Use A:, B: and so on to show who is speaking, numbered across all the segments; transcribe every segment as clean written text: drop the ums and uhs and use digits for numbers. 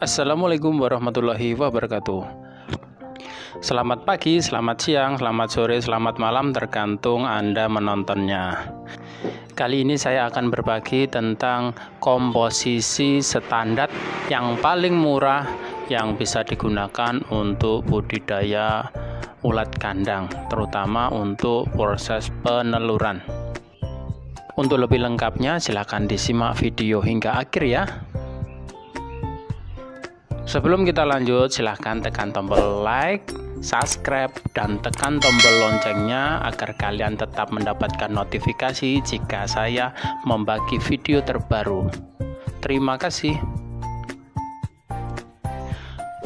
A: Assalamualaikum warahmatullahi wabarakatuh. Selamat pagi, selamat siang, selamat sore, selamat malam, tergantung Anda menontonnya. Kali ini saya akan berbagi tentang komposisi standar yang paling murah yang bisa digunakan untuk budidaya ulat kandang, terutama untuk proses peneluran. Untuk lebih lengkapnya silakan disimak video hingga akhir ya. Sebelum kita lanjut, silahkan tekan tombol like, subscribe, dan tekan tombol loncengnya agar kalian tetap mendapatkan notifikasi jika saya membagi video terbaru. Terima kasih.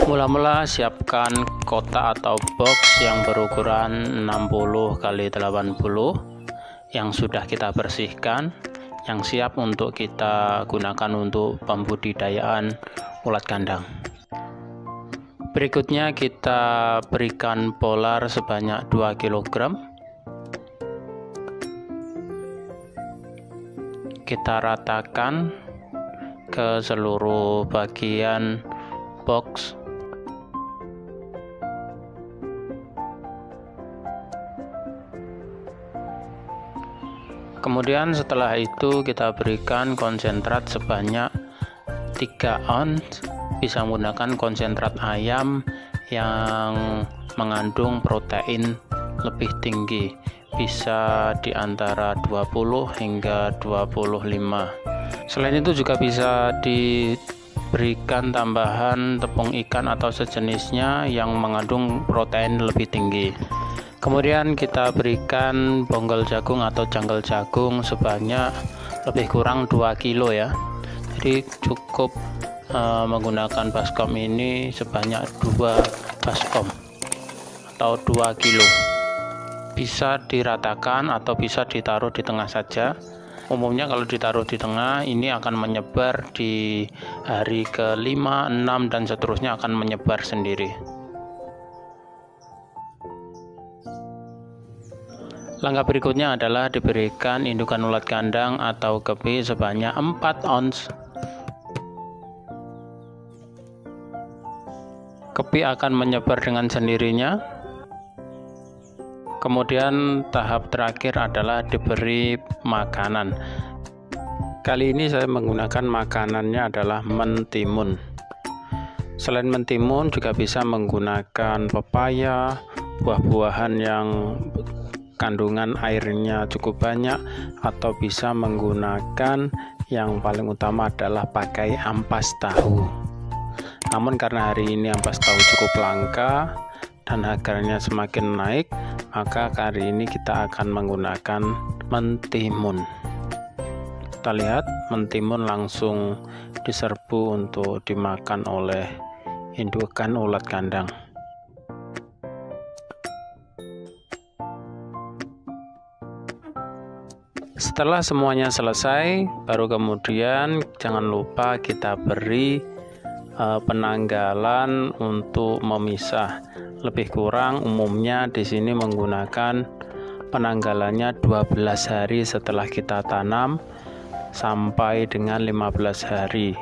A: Mula-mula siapkan kotak atau box yang berukuran 60 x 80 yang sudah kita bersihkan, yang siap untuk kita gunakan untuk pembudidayaan ulat kandang. Berikutnya kita berikan polar sebanyak 2 kg. Kita ratakan ke seluruh bagian box. Kemudian setelah itu kita berikan konsentrat sebanyak 3 ounce. Bisa menggunakan konsentrat ayam yang mengandung protein lebih tinggi, bisa di antara 20 hingga 25. Selain itu juga bisa diberikan tambahan tepung ikan atau sejenisnya yang mengandung protein lebih tinggi. Kemudian kita berikan bonggol jagung atau janggal jagung sebanyak lebih kurang 2 kilo ya. Jadi cukup menggunakan baskom ini sebanyak 2 baskom atau 2 kilo. Bisa diratakan atau bisa ditaruh di tengah saja. Umumnya kalau ditaruh di tengah ini akan menyebar di hari ke-5, 6 dan seterusnya akan menyebar sendiri. Langkah berikutnya adalah diberikan indukan ulat kandang atau kepi sebanyak 4 ounce. Kepi akan menyebar dengan sendirinya. Kemudian tahap terakhir adalah diberi makanan. Kali ini saya menggunakan makanannya adalah mentimun. Selain mentimun juga bisa menggunakan pepaya, buah-buahan yang kandungan airnya cukup banyak, atau bisa menggunakan yang paling utama adalah pakai ampas tahu. Namun karena hari ini ampas tahu cukup langka dan harganya semakin naik, maka kali ini kita akan menggunakan mentimun. Kita lihat mentimun langsung diserbu untuk dimakan oleh indukan ulat kandang. Setelah semuanya selesai, baru kemudian jangan lupa kita beri penanggalan untuk memisah. Lebih kurang umumnya di sini menggunakan penanggalannya 12 hari setelah kita tanam sampai dengan 15 hari.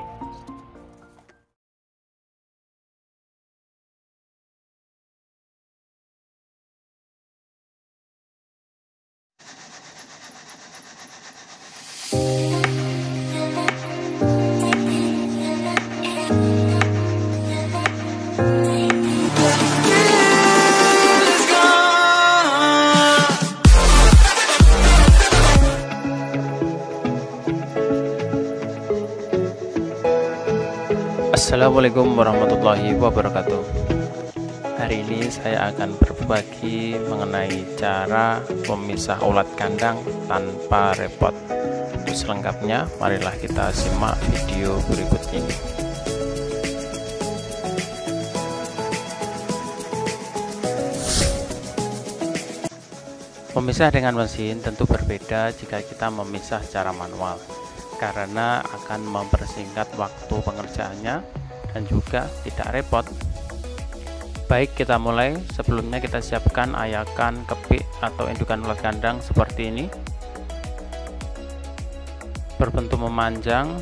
A: Assalamualaikum warahmatullahi wabarakatuh. Hari ini saya akan berbagi mengenai cara memisah ulat kandang tanpa repot. Untuk selengkapnya, marilah kita simak video berikut ini. Memisah dengan mesin tentu berbeda jika kita memisah secara manual, karena akan mempersingkat waktu pengerjaannya dan juga tidak repot. Baik, kita mulai. Sebelumnya kita siapkan ayakan kepik atau indukan ulat kandang seperti ini, berbentuk memanjang.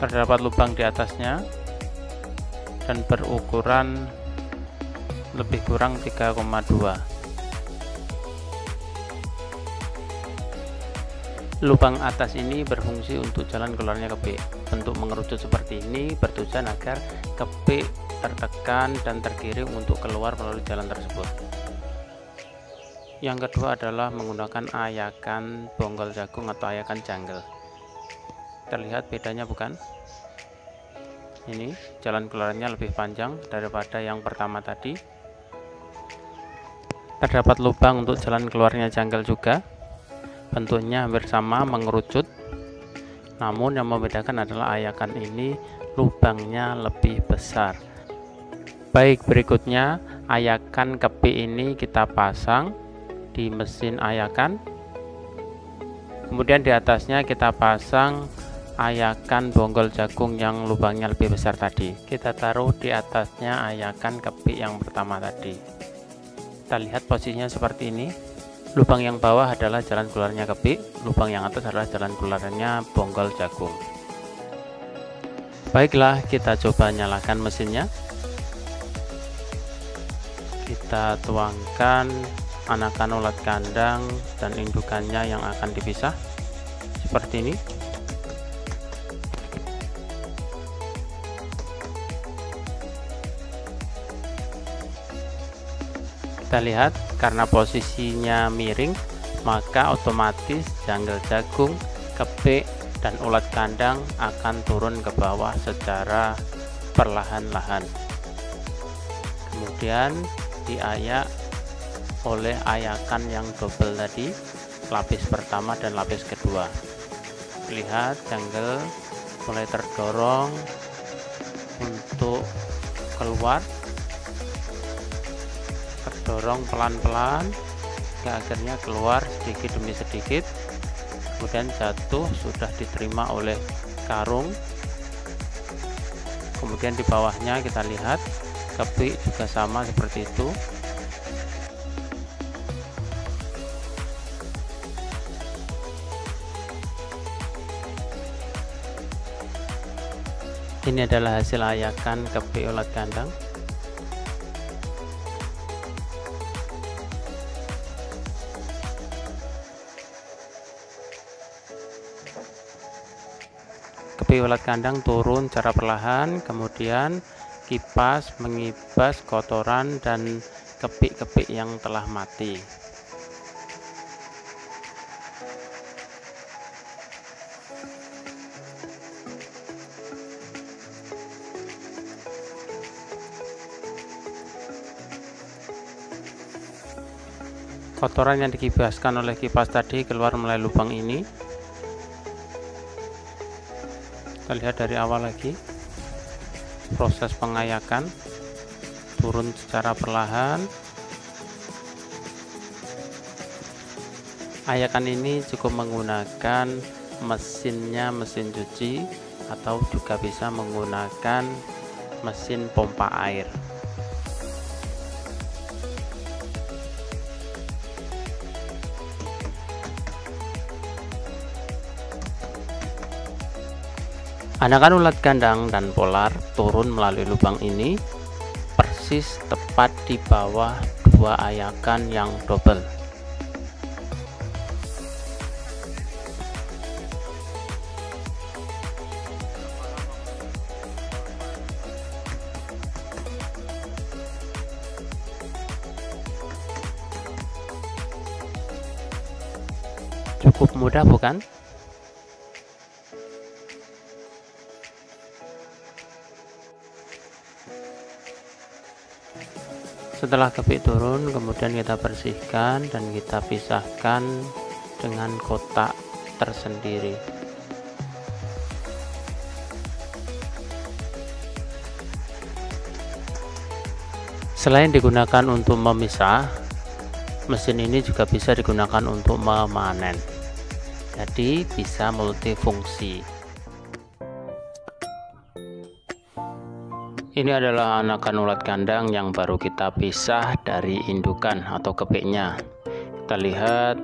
A: Terdapat lubang di atasnya dan berukuran lebih kurang 3,2. Lubang atas ini berfungsi untuk jalan keluarnya kepik. Bentuk mengerucut seperti ini bertujuan agar kepik tertekan dan tergiring untuk keluar melalui jalan tersebut. Yang kedua adalah menggunakan ayakan bonggol jagung atau ayakan janggel. Terlihat bedanya bukan? Ini jalan keluarnya lebih panjang daripada yang pertama tadi. Terdapat lubang untuk jalan keluarnya janggel juga. Bentuknya hampir sama, mengerucut. Namun yang membedakan adalah ayakan ini lubangnya lebih besar. Baik, berikutnya ayakan kepik ini kita pasang di mesin ayakan. Kemudian di atasnya kita pasang ayakan bonggol jagung yang lubangnya lebih besar tadi. Kita taruh di atasnya ayakan kepik yang pertama tadi. Kita lihat posisinya seperti ini. Lubang yang bawah adalah jalan keluarnya kepik, lubang yang atas adalah jalan keluarnya bonggol jagung. Baiklah, kita coba nyalakan mesinnya. Kita tuangkan anakan ulat kandang dan indukannya yang akan dipisah seperti ini. Kita lihat, karena posisinya miring, maka otomatis janggel jagung, kepik, dan ulat kandang akan turun ke bawah secara perlahan-lahan. Kemudian diayak oleh ayakan yang double tadi, lapis pertama dan lapis kedua. Lihat, janggel mulai terdorong untuk keluar, terdorong pelan-pelan hingga akhirnya keluar sedikit demi sedikit, kemudian jatuh, sudah diterima oleh karung. Kemudian di bawahnya kita lihat kepik juga sama seperti itu. Ini adalah hasil ayakan kepik ulat kandang. Kepik ulat kandang turun secara perlahan, kemudian kipas mengibas kotoran dan kepik-kepik yang telah mati. Kotoran yang dikibaskan oleh kipas tadi keluar melalui lubang ini. Kita lihat dari awal lagi, proses pengayakan turun secara perlahan. Ayakan ini cukup menggunakan mesinnya mesin cuci atau juga bisa menggunakan mesin pompa air. Anakan ulat kandang dan polar turun melalui lubang ini persis tepat di bawah dua ayakan yang double. Cukup mudah bukan? Setelah kepik turun, kemudian kita bersihkan dan kita pisahkan dengan kotak tersendiri. Selain digunakan untuk memisah, mesin ini juga bisa digunakan untuk memanen. Jadi bisa multifungsi. Ini adalah anakan ulat kandang yang baru kita pisah dari indukan atau kepiknya. Kita lihat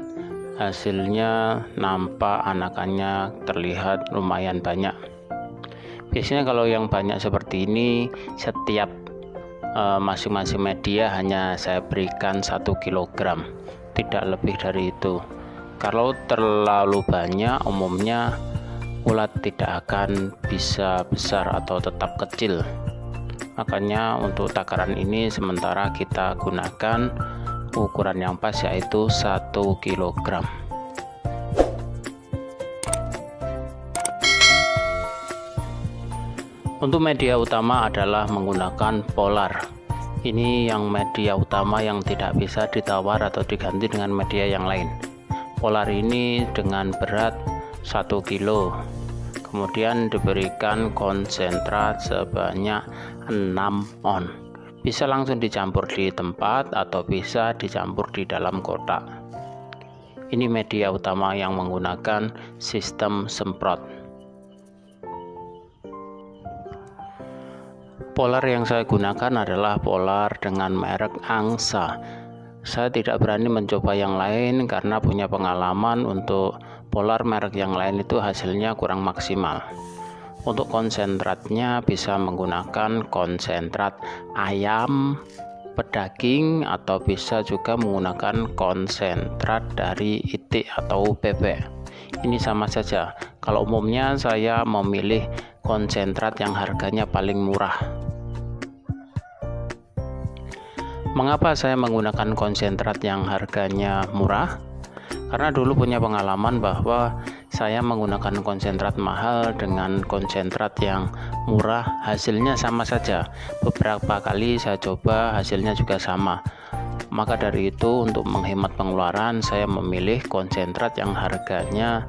A: hasilnya, nampak anakannya terlihat lumayan banyak. Biasanya kalau yang banyak seperti ini, setiap masing-masing media hanya saya berikan 1 kg, tidak lebih dari itu. Kalau terlalu banyak, umumnya ulat tidak akan bisa besar atau tetap kecil. Makanya untuk takaran ini sementara kita gunakan ukuran yang pas, yaitu 1 kg. Untuk media utama adalah menggunakan polar. Ini yang media utama yang tidak bisa ditawar atau diganti dengan media yang lain. Polar ini dengan berat 1 kilo, kemudian diberikan konsentrat sebanyak 6 on. Bisa langsung dicampur di tempat atau bisa dicampur di dalam kotak. Ini media utama yang menggunakan sistem semprot. Polar yang saya gunakan adalah polar dengan merek Angsa. Saya tidak berani mencoba yang lain karena punya pengalaman untuk polar merek yang lain itu hasilnya kurang maksimal. Untuk konsentratnya bisa menggunakan konsentrat ayam pedaging atau bisa juga menggunakan konsentrat dari itik atau bebek. Ini sama saja. Kalau umumnya saya memilih konsentrat yang harganya paling murah. Mengapa saya menggunakan konsentrat yang harganya murah? Karena dulu punya pengalaman bahwa saya menggunakan konsentrat mahal dengan konsentrat yang murah, hasilnya sama saja. Beberapa kali saya coba, hasilnya juga sama. Maka dari itu, untuk menghemat pengeluaran, saya memilih konsentrat yang harganya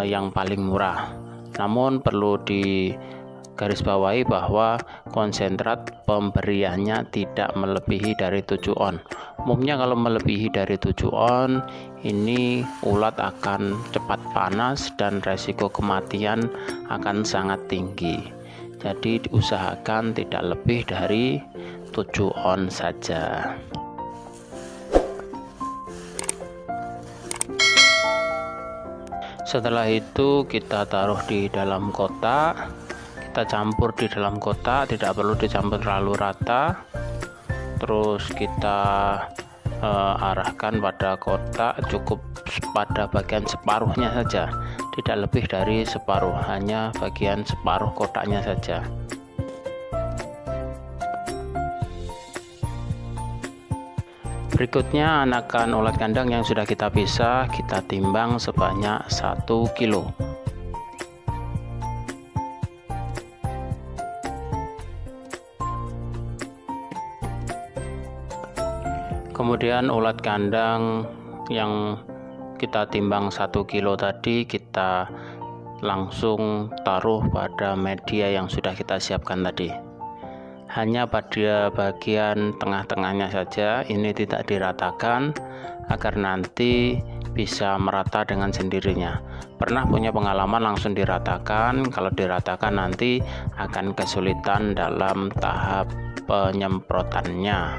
A: yang paling murah. Namun perlu digarisbawahi bahwa konsentrat pemberiannya tidak melebihi dari 7 on. Umumnya kalau melebihi dari 7 on, ini ulat akan cepat panas dan resiko kematian akan sangat tinggi. Jadi diusahakan tidak lebih dari 7 on saja. Setelah itu kita taruh di dalam kotak, kita campur di dalam kotak, tidak perlu dicampur terlalu rata. Terus kita arahkan pada kotak, cukup pada bagian separuhnya saja, tidak lebih dari separuh, hanya bagian separuh kotaknya saja. Berikutnya anakan ulat kandang yang sudah kita pisah, kita timbang sebanyak 1 kilo. Kemudian ulat kandang yang kita timbang 1 kilo tadi kita langsung taruh pada media yang sudah kita siapkan tadi. Hanya pada bagian tengah-tengahnya saja, ini tidak diratakan agar nanti bisa merata dengan sendirinya. Pernah punya pengalaman langsung diratakan, kalau diratakan nanti akan kesulitan dalam tahap penyemprotannya.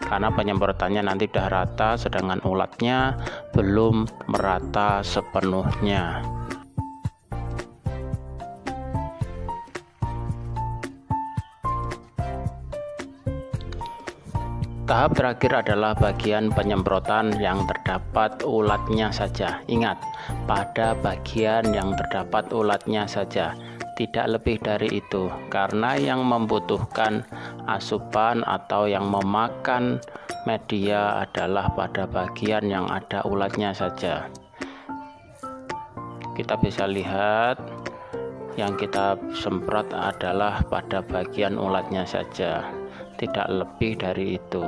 A: Karena penyemprotannya nanti sudah rata, sedangkan ulatnya belum merata sepenuhnya. Tahap terakhir adalah bagian penyemprotan yang terdapat ulatnya saja. Ingat, pada bagian yang terdapat ulatnya saja, tidak lebih dari itu, karena yang membutuhkan asupan atau yang memakan media adalah pada bagian yang ada ulatnya saja. Kita bisa lihat yang kita semprot adalah pada bagian ulatnya saja, tidak lebih dari itu.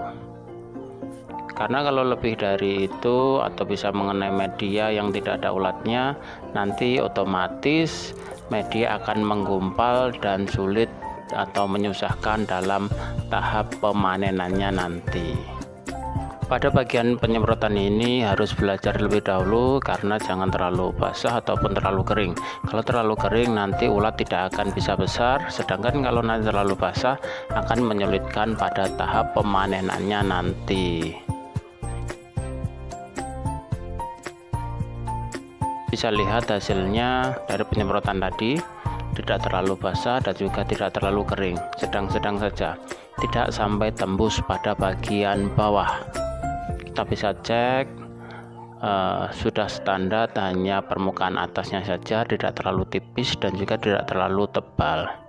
A: Karena kalau lebih dari itu atau bisa mengenai media yang tidak ada ulatnya, nanti otomatis media akan menggumpal dan sulit atau menyusahkan dalam tahap pemanenannya nanti. Pada bagian penyemprotan ini harus belajar lebih dahulu karena jangan terlalu basah ataupun terlalu kering. Kalau terlalu kering nanti ulat tidak akan bisa besar, sedangkan kalau nanti terlalu basah akan menyulitkan pada tahap pemanenannya nanti. Bisa lihat hasilnya dari penyemprotan tadi. tidak terlalu basah dan juga tidak terlalu kering, sedang-sedang saja, tidak sampai tembus pada bagian bawah. Kita bisa cek sudah standar, hanya permukaan atasnya saja, tidak terlalu tipis dan juga tidak terlalu tebal.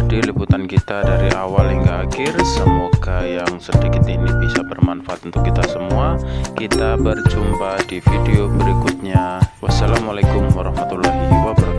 B: tadi liputan kita dari awal hingga akhir. Semoga yang sedikit ini bisa bermanfaat untuk kita semua. Kita berjumpa di video berikutnya. Wassalamualaikum warahmatullahi wabarakatuh.